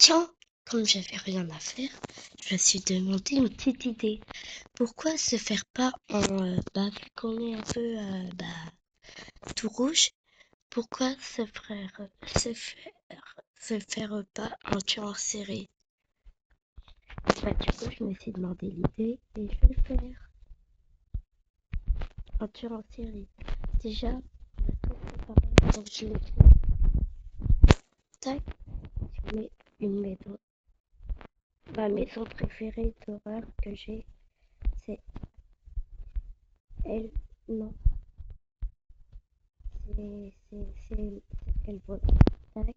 Tiens, comme j'avais rien à faire, je me suis demandé une petite idée. Pourquoi se faire pas vu qu'on est un peu tout rouge, pourquoi se faire, se faire pas un tueur en série? Du coup, je me suis demandé l'idée et je vais le faire. Un tueur en série. Déjà, on va tout préparer. Donc, je l'écris. Tac, je mets une maison. Ma maison préférée d'horreur que j'ai, c'est elle. Non, c'est elle voit. Tac,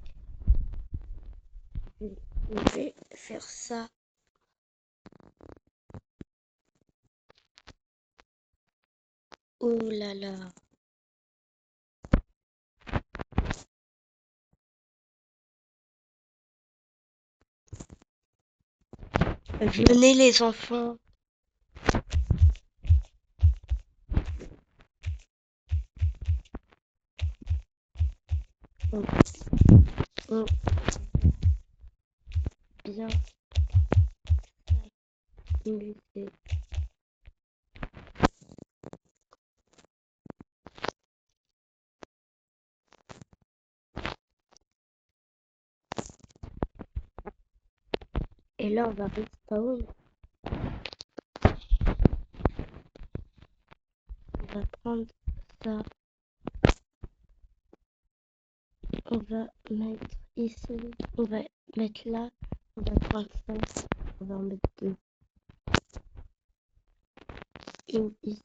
je vais faire ça. Oh là là. Venez les enfants. On, on bien s'amuser. Et là, on va respawn. On va prendre ça. On va mettre ici. On va mettre là. On va prendre ça. On va en mettre deux. Une ici.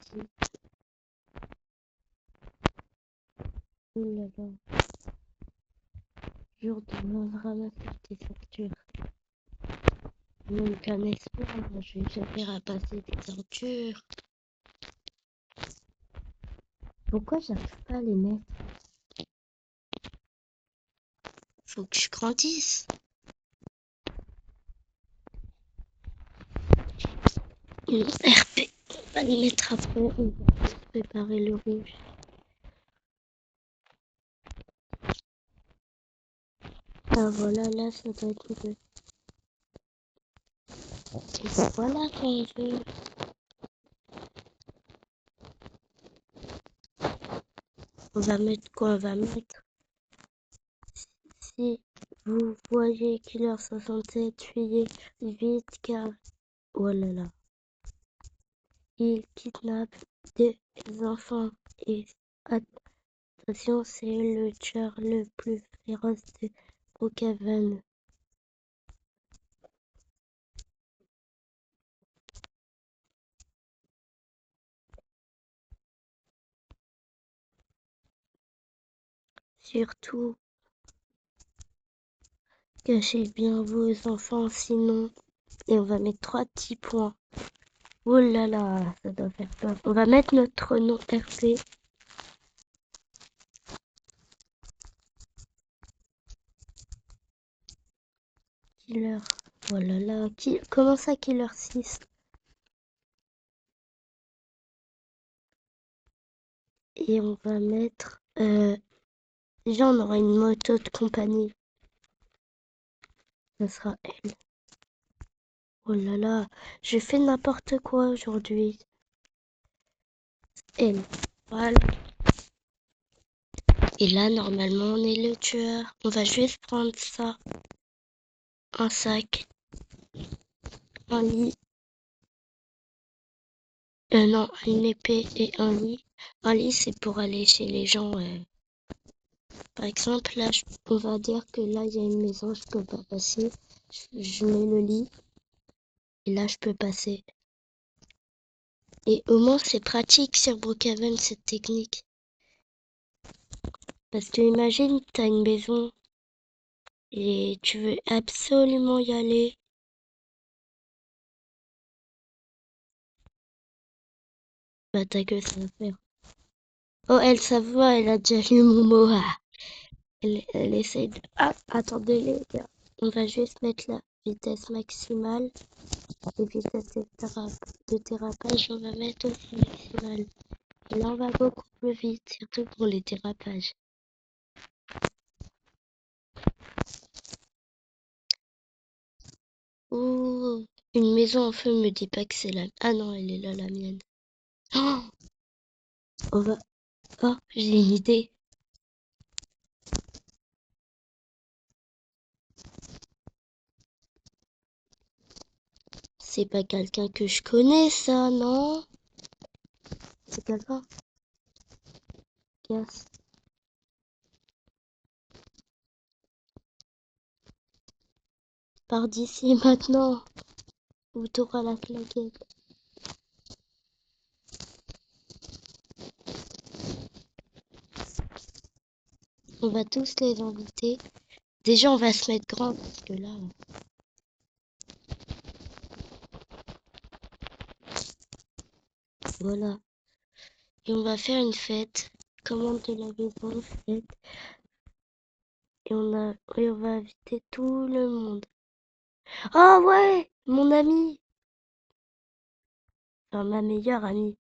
Oh là là. Jour de ramasser des factures. Même qu'un espoir, moi, je vais jamais ramasser des ordures. Pourquoi j'arrive pas à les mettre? Faut que je grandisse. RP. On va les mettre après. On va préparer le rouge. Ah voilà, là, ça doit être mieux. Et voilà qu'on veut. On va mettre quoi? On va mettre. Si vous voyez Killer 67, fuyez vite car. Oh là là. Il kidnappe des enfants et attention, c'est le tueur le plus féroce de Brookhaven. Surtout, cachez bien vos enfants, sinon. Et on va mettre 3 petits points. Oh là là, ça doit faire peur. On va mettre notre nom RP. Killer. Oh là là, comment ça Killer 6? Et on va mettre... déjà, on aura une moto de compagnie. Ça sera elle. Oh là là, j'ai fait n'importe quoi aujourd'hui. Elle. Voilà. Et là, normalement, on est le tueur. On va juste prendre ça. Un sac. Un lit. Non, une épée et un lit. Un lit, c'est pour aller chez les gens. Par exemple, là, on va dire que là, il y a une maison, je peux pas passer. Je mets le lit et là, je peux passer. Et au moins, c'est pratique sur Brookhaven, cette technique. Parce que imagine, t'as une maison et tu veux absolument y aller. Bah, t'as que ça à faire. Oh, elle, ça va, elle a déjà lu mon mot. Ah. Elle essaye de... Ah, attendez les gars. On va juste mettre la vitesse maximale. Et vitesse de dérapage, on va mettre aussi maximale. Et là, on va beaucoup plus vite, surtout pour les dérapages. Oh, une maison en feu, me dis pas que c'est la... Ah non, elle est là, la mienne. Oh, on va... Oh, j'ai une idée. C'est pas quelqu'un que je connais, ça, non? C'est quelqu'un? Yes. Pars d'ici maintenant, ou t'auras la claquette. On va tous les inviter. Déjà, on va se mettre grand, parce que là... Voilà. Et on va faire une fête. Commande de la maison, fête. Et on va inviter tout le monde. Ah ouais, mon ami. Enfin, ma meilleure amie.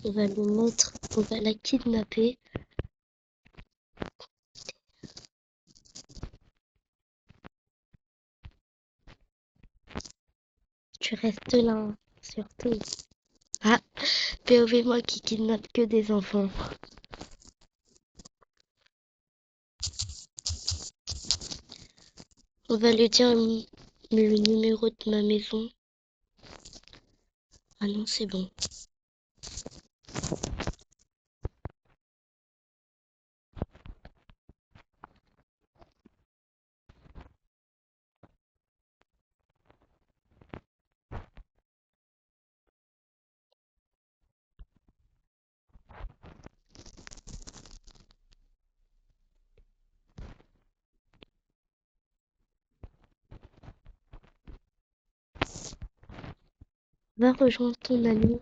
On va le mettre, on va la kidnapper. Tu restes là, hein, surtout. Ah, POV, moi qui kidnappe que des enfants. On va lui dire le numéro de ma maison. Ah non, c'est bon. Va rejoindre ton amie.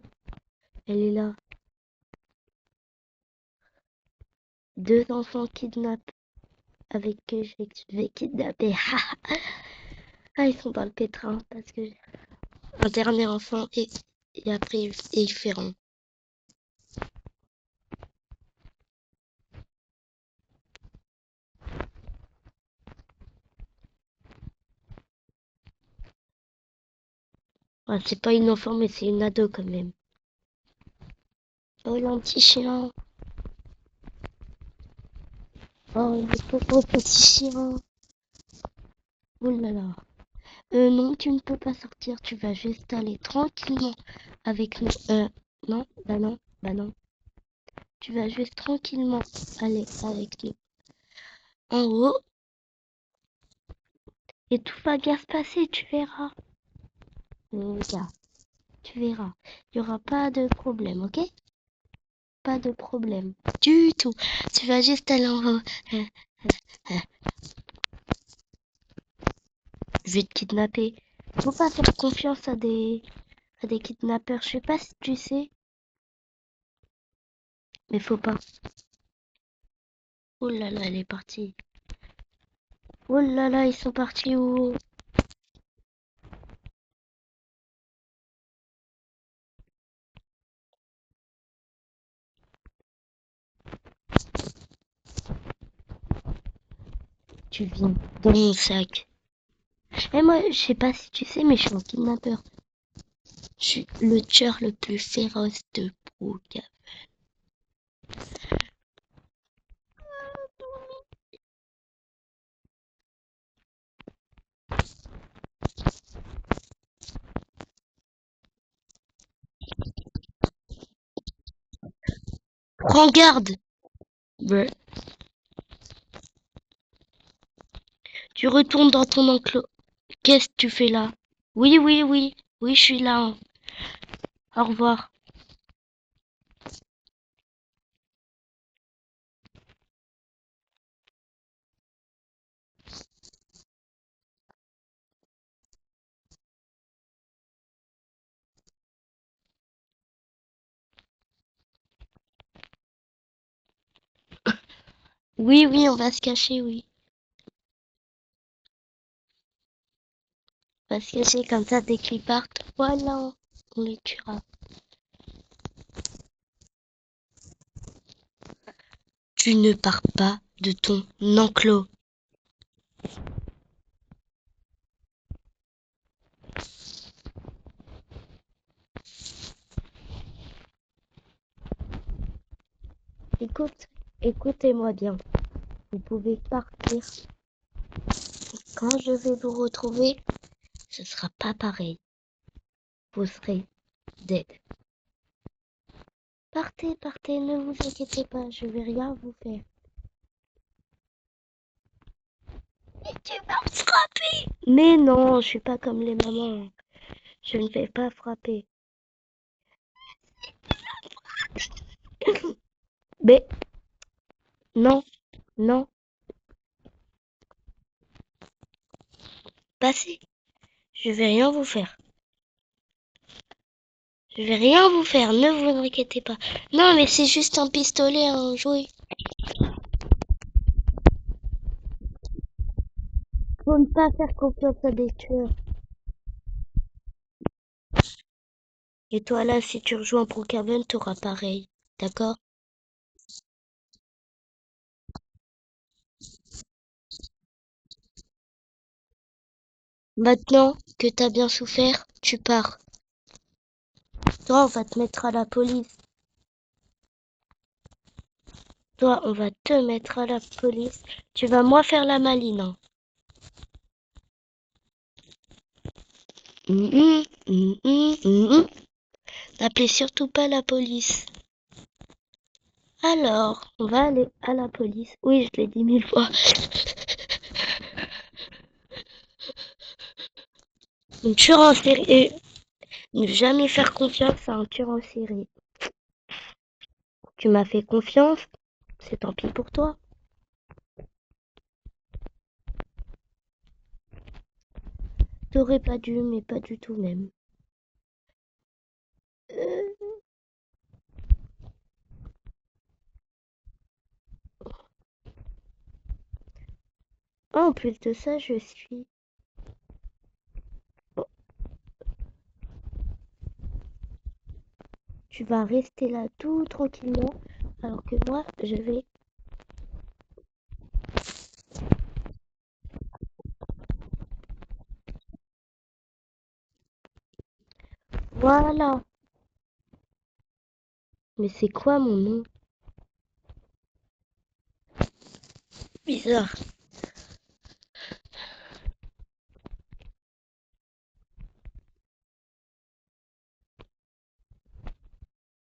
Elle est là. Deux enfants kidnappés avec que je vais kidnapper. Ah, ils sont dans le pétrin parce que un dernier enfant et après ils feront. Ouais, c'est pas une enfant mais c'est une ado quand même. Oh l'anti-chien. Oh le pauvre petit chien. Oh là là. Non, tu ne peux pas sortir. Tu vas juste aller tranquillement avec nous. Non, bah non, bah non. Tu vas juste tranquillement aller avec nous en haut et tout va bien se passer, tu verras. Regarde, tu verras. Il n'y aura pas de problème, ok? Pas de problème. Du tout. Tu vas juste aller en haut. Euh, euh, je vais te kidnapper. Faut pas faire confiance à des... à des kidnappeurs. Je sais pas si tu sais, mais faut pas. Oh là là, elle est partie. Oh là là, ils sont partis où? Tu viens dans mon sac. Et moi, je sais pas si tu sais, mais je suis un kidnappeur. Je suis le tueur le plus féroce de Brooke. Prends garde! Brr. Tu retournes dans ton enclos. Qu'est-ce que tu fais là? Oui, oui, oui. Oui, je suis là. Au revoir. Oui, oui, on va se cacher, oui. On va se cacher comme ça dès qu'ils partent. Voilà, on les tuera. Tu ne pars pas de ton enclos. Écoute, écoutez-moi bien. Vous pouvez partir. Quand je vais vous retrouver, ce sera pas pareil. Vous serez dead. Partez, partez, ne vous inquiétez pas, je vais rien vous faire. Mais tu vas me frapper! Mais non, je suis pas comme les mamans. Je ne vais pas frapper. Mais non, non, passez. Je vais rien vous faire. Je vais rien vous faire, ne vous inquiétez pas. Non, mais c'est juste un pistolet, un jouet. Faut ne pas faire confiance à des tueurs. Et toi là, si tu rejoins Brookhaven, t'auras pareil. D'accord? Maintenant que t'as bien souffert, tu pars. Toi, on va te mettre à la police. Toi, on va te mettre à la police. Tu vas moi faire la maline. Hein. N'appelez surtout pas la police. Alors, on va aller à la police. Oui, je l'ai dit 1000 fois. Une tueur en série. Ne jamais faire confiance à un tueur en série. Tu m'as fait confiance, c'est tant pis pour toi. T'aurais pas dû, mais pas du tout même. Euh, En plus de ça, je suis... Bon, tu vas rester là tout tranquillement, alors que moi, je vais... Voilà. Mais c'est quoi mon nom? Bizarre.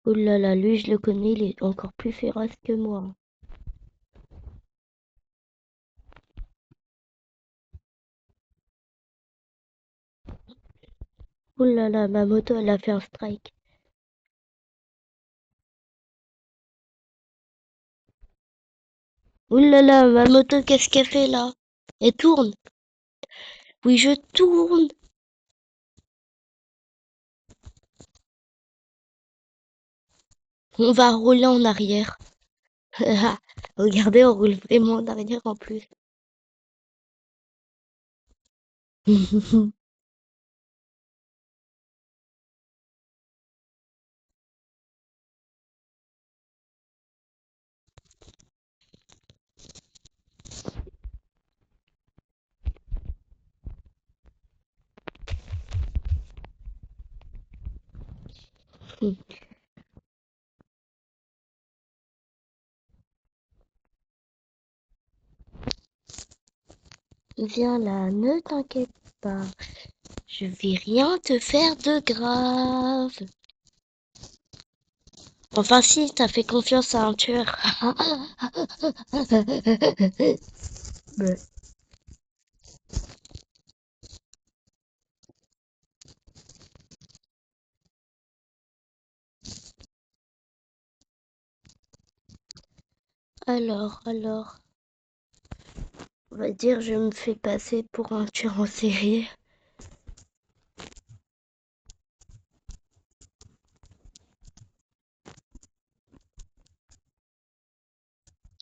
Oh là là, lui, je le connais, il est encore plus féroce que moi. Oh là là, ma moto, elle a fait un strike. Oh là là, ma moto, qu'est-ce qu'elle fait là? Elle tourne. Oui, je tourne. On va rouler en arrière. Regardez, on roule vraiment en arrière en plus. Viens là, ne t'inquiète pas. Je vais rien te faire de grave. Enfin si, t'as fait confiance à un tueur. Ouais. Alors, on va dire je me fais passer pour un tueur en série.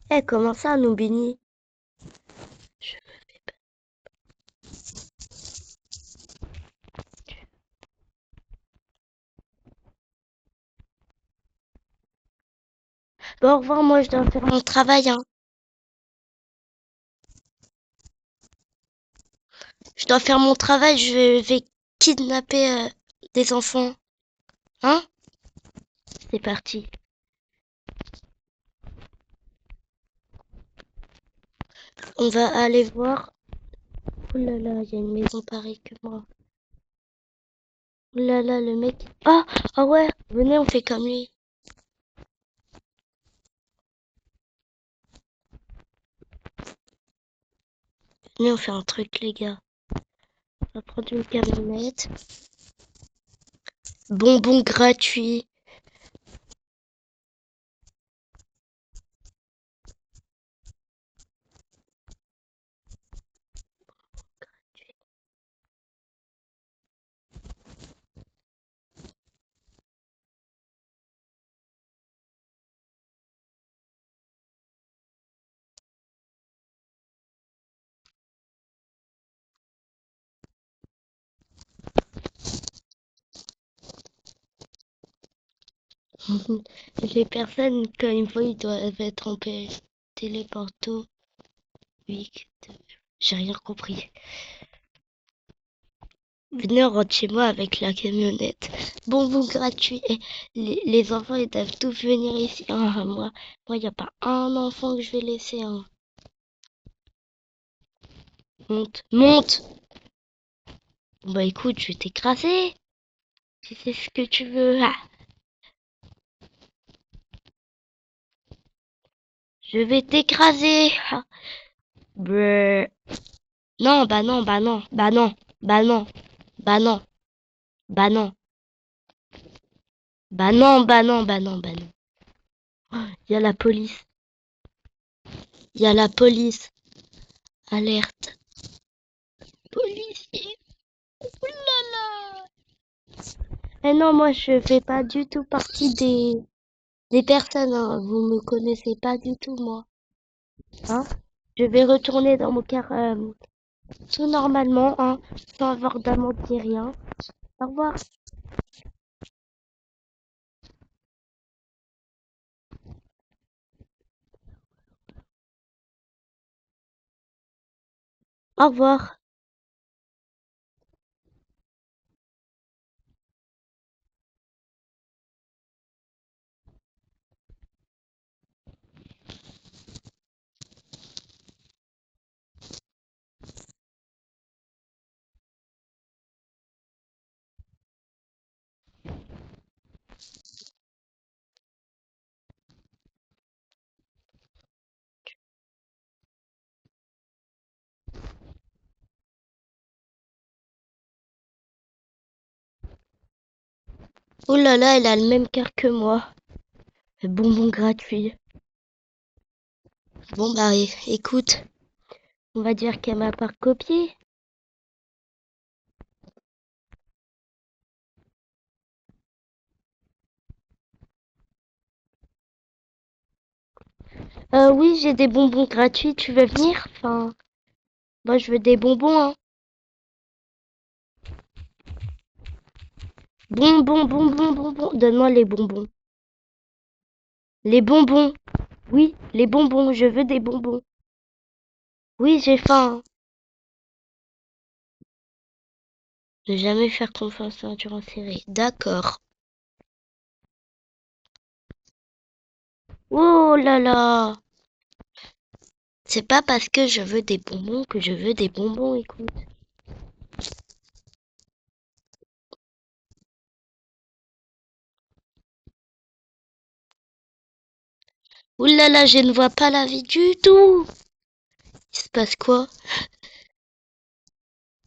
Eh, comment ça, Noubini? Je me fais pas. Bon, au revoir, moi je dois faire mon travail, hein. Je dois faire mon travail, je vais kidnapper des enfants. Hein? C'est parti. On va aller voir. Oh là là, il y a une maison pareille que moi. Oh là là, le mec. Ah, ah ouais, venez, on fait comme lui. Venez, on fait un truc, les gars. On va prendre une camionnette. Bonbons gratuits. Les personnes, quand ils voient, ils doivent être en téléporto. Oui, j'ai rien compris. Venez, on rentre chez moi avec la camionnette. Bonbons gratuits. Et les enfants, ils doivent tous venir ici. Ah, moi, y a pas un enfant que je vais laisser. Hein. Monte, monte. Bon, bah écoute, je vais t'écraser. Si c'est ce que tu veux. Ah, je vais t'écraser. Ah. Brrr. Non, bah non, bah non, bah non, bah non, bah non, bah non, bah non, bah non, bah non, bah non. Il y a la police. Il y a la police. Alerte. Policier. Ouh là là. Eh non, moi je fais pas du tout partie des personnes, hein. Vous me connaissez pas du tout, moi. Hein? Je vais retourner dans mon car tout normalement, hein, sans avoir d'amende ni rien. Au revoir. Au revoir. Oh là là, elle a le même cœur que moi. Bonbon gratuit. Bon bah écoute, on va dire qu'elle m'a pas copié. Oui, j'ai des bonbons gratuits, tu veux venir? Enfin, moi je veux des bonbons, hein. Bonbons, bonbons, bonbons. Donne-moi les bonbons. Les bonbons. Oui, les bonbons, je veux des bonbons. Oui, j'ai faim. Ne jamais faire confiance à un tueur en série. D'accord. Oh là là. C'est pas parce que je veux des bonbons que je veux des bonbons, écoute. Ouh là là, je ne vois pas la vie du tout. Il se passe quoi?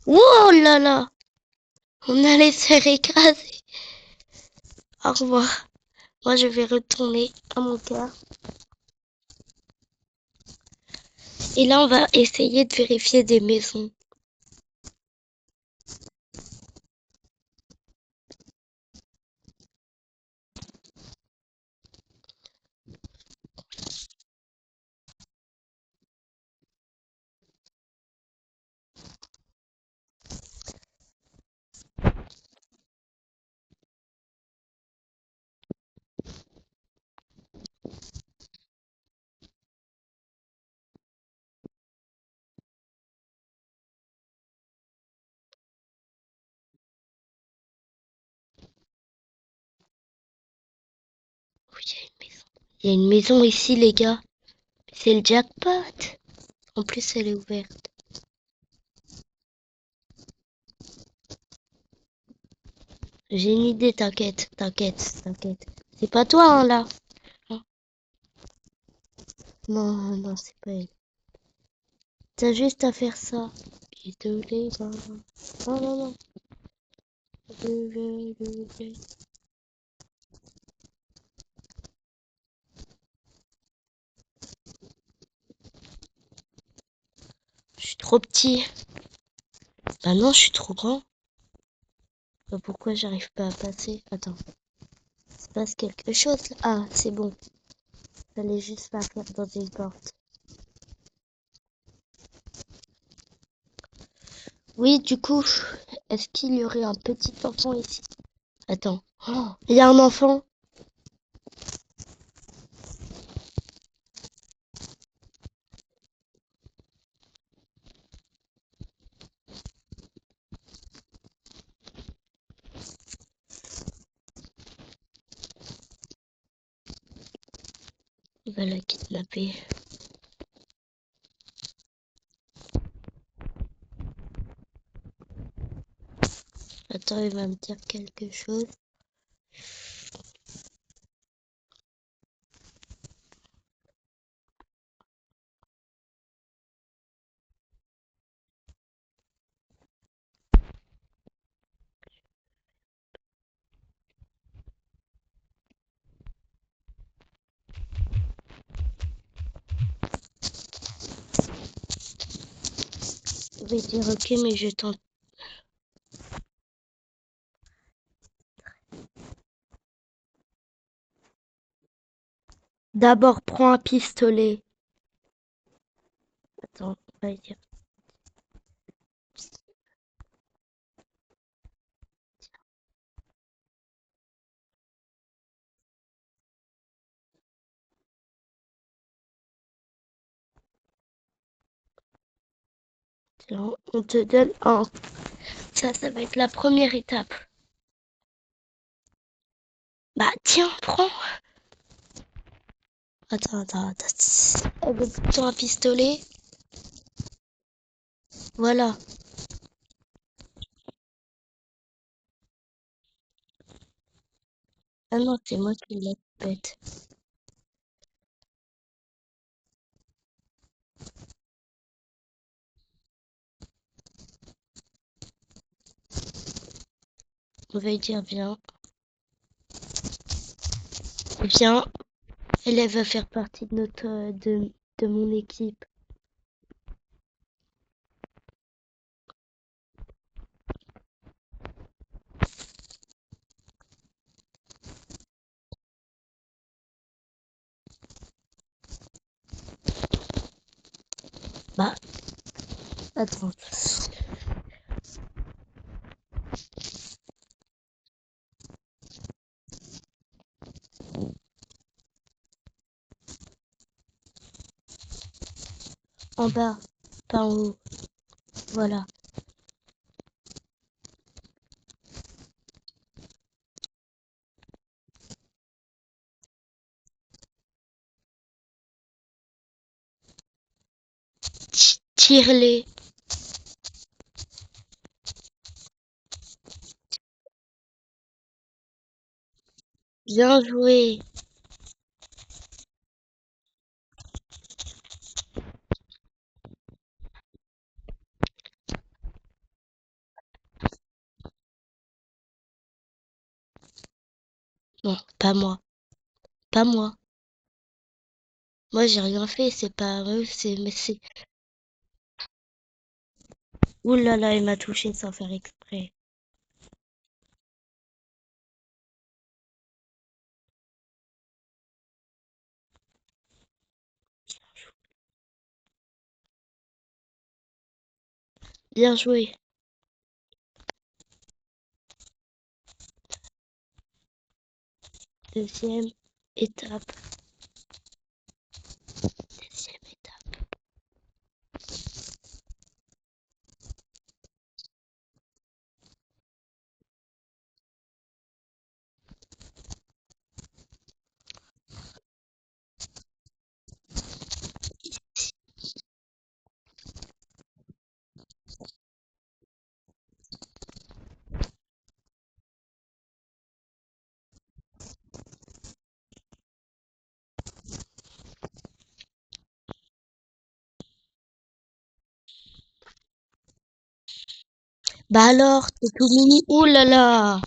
Oh là là. On allait se faire écraser. Au revoir. Moi, je vais retourner à mon cœur. Et là, on va essayer de vérifier des maisons. Oui, il y a une maison. Il y a une maison ici, les gars. C'est le jackpot. En plus, elle est ouverte. J'ai une idée, t'inquiète, t'inquiète, t'inquiète. C'est pas toi, hein, là. Non, non, c'est pas elle. T'as juste à faire ça. Et de les mains. Non, non, non. Je suis trop petit. Bah non, je suis trop grand. Bah pourquoi j'arrive pas à passer? Attends. Il se passe quelque chose là. Ah, c'est bon. Fallait juste pas faire dans une porte. Oui, du coup, est-ce qu'il y aurait un petit enfant ici? Attends. Oh, il y a un enfant. Il va la kidnapper. Attends, il va me dire quelque chose. Il va dire ok, mais je tente. D'abord, prends un pistolet. Attends, on va dire. Tiens, on te donne un. Ça va être la première étape. Bah tiens, prends. Attends. Prends un pistolet. Voilà. Ah non, c'est moi qui l'ai bête. On va lui dire viens. Viens. Elle va faire partie de notre de mon équipe. Bah, attends. En bas, pas en haut. Voilà. Tire-les. Bien joué. Non, pas moi. Pas moi. Moi, j'ai rien fait. C'est pas eux. Mais c'est. Ouh là là, il m'a touché sans faire exprès. Bien joué. Deuxième étape. Deuxième étape. Bah alors, t'es tout mini. Ouh là là.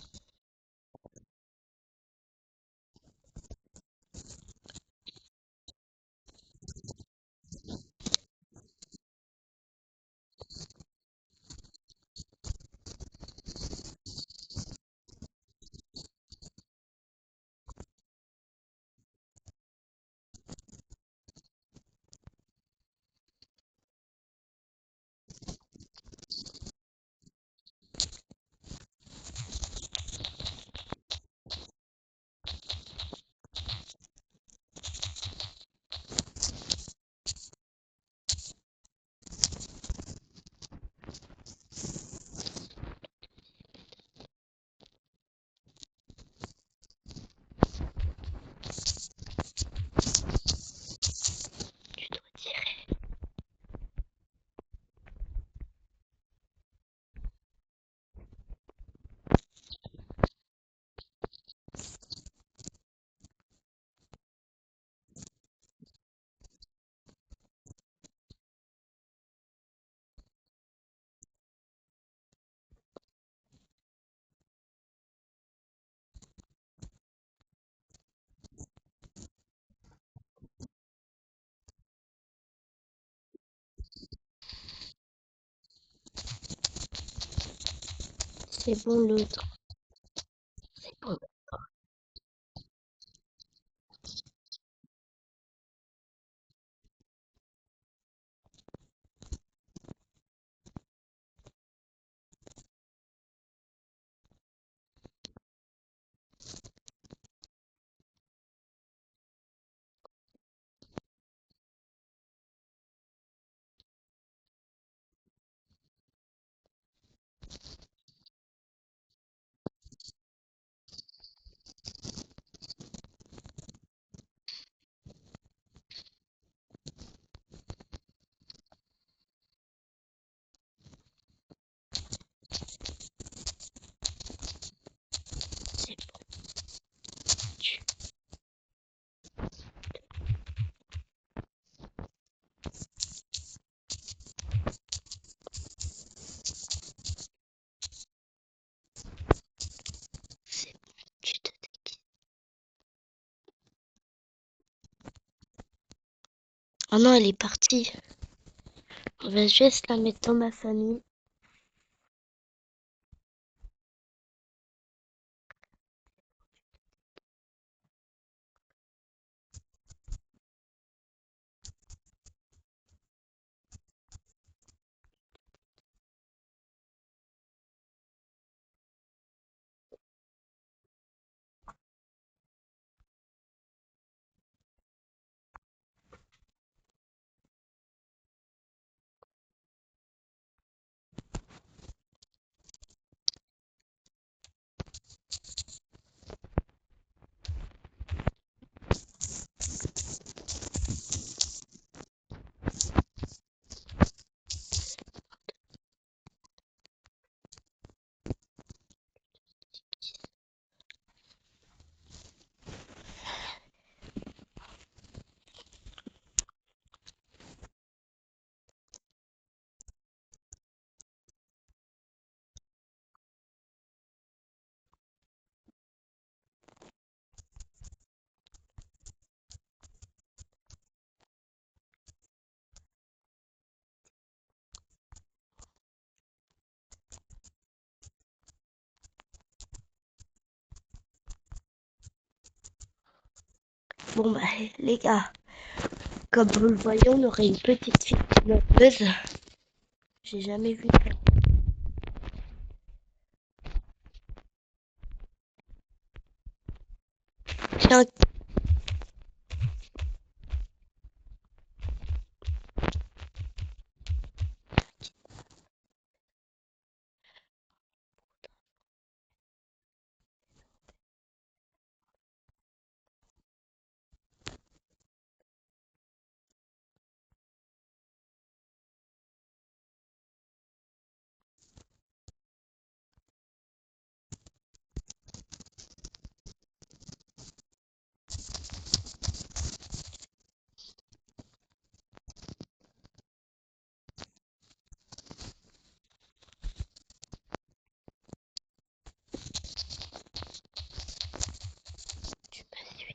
Tu dois tirer. C'est bon l'autre. C'est bon. C'est bon. Tu- C'est bon. Tu te déguises. Oh non, elle est partie. On va juste la mettre dans ma famille. Bon bah les gars, comme vous le voyez, on aurait une petite fille kidnappeuse. J'ai jamais vu ça. Tiens, tu me suis.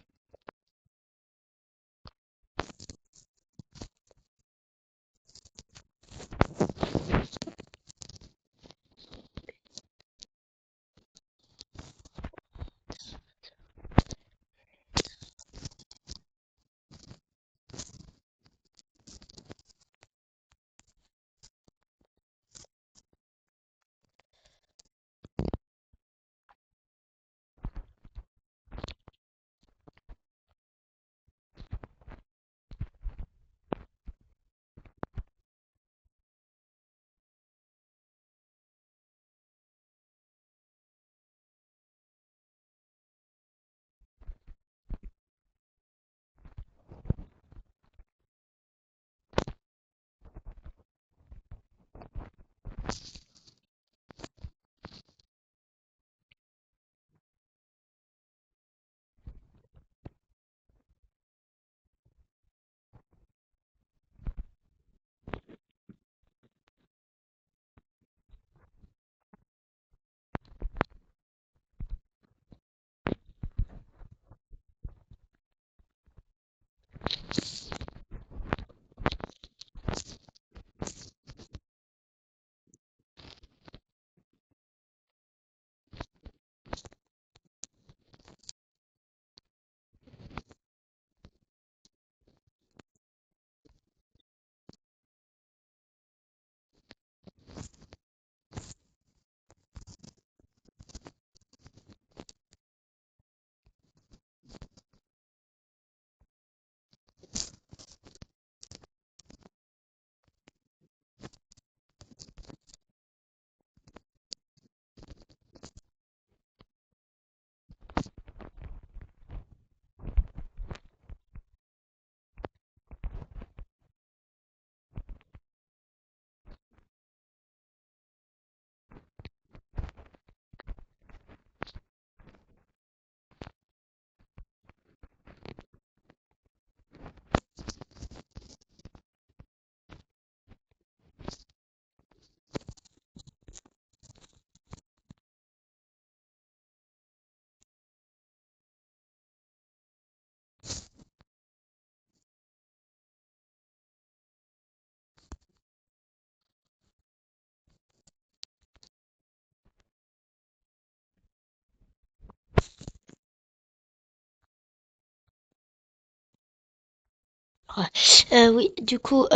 Ouais. Oui, du coup,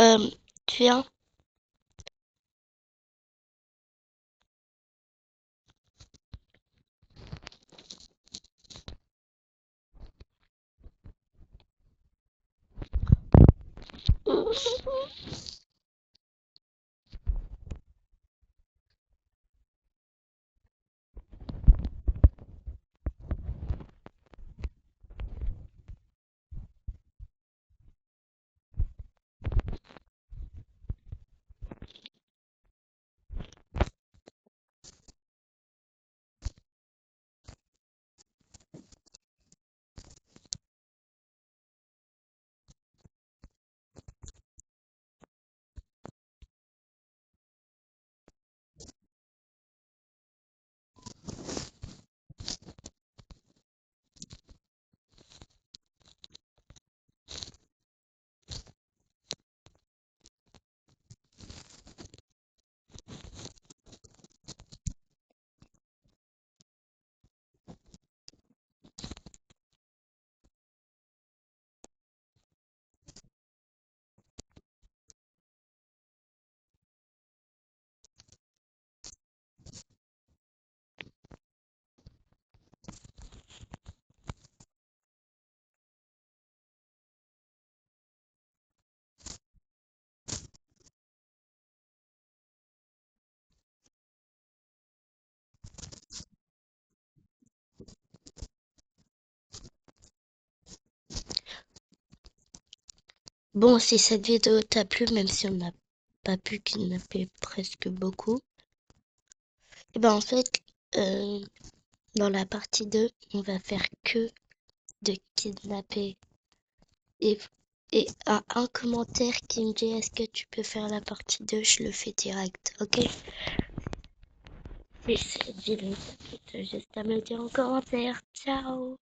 tu viens. Bon, si cette vidéo t'a plu, même si on n'a pas pu kidnapper presque beaucoup, et ben en fait, euh, dans la partie 2, on va faire que de kidnapper. Et, et à un commentaire qui me dit est-ce que tu peux faire la partie 2, je le fais direct, ok? Si cette vidéo t'a plu, t'as juste à me le dire en commentaire. Ciao!